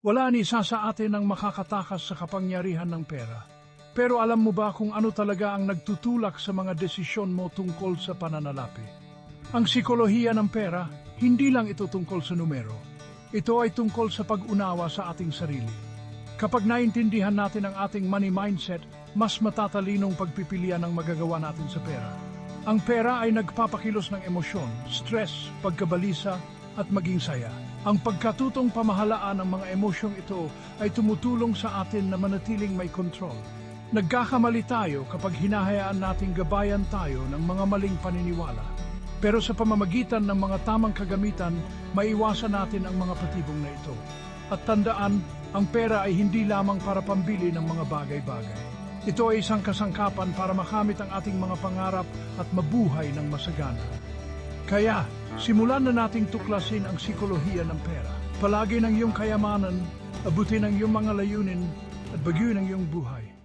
Wala ni isa sa atin ang makakatakas sa kapangyarihan ng pera. Pero alam mo ba kung ano talaga ang nagtutulak sa mga desisyon mo tungkol sa pananalapi? Ang psikolohiya ng pera, hindi lang ito tungkol sa numero. Ito ay tungkol sa pag-unawa sa ating sarili. Kapag naintindihan natin ang ating money mindset, mas matatalinong pagpipilian ang magagawa natin sa pera. Ang pera ay nagpapakilos ng emosyon, stress, pagkabalisa, at maging saya. Ang pagkatutong pamahalaan ng mga emosyong ito ay tumutulong sa atin na manatiling may control. Nagkakamali tayo kapag hinahayaan nating gabayan tayo ng mga maling paniniwala. Pero sa pamamagitan ng mga tamang kagamitan, maiwasan natin ang mga patibong na ito. At tandaan, ang pera ay hindi lamang para pambili ng mga bagay-bagay. Ito ay isang kasangkapan para makamit ang ating mga pangarap at mabuhay ng masagana. Kaya, simulan na nating tuklasin ang psikolohiya ng pera. Palagi ng iyong kayamanan, abutin ang iyong mga layunin, at bagyuin ang iyong buhay.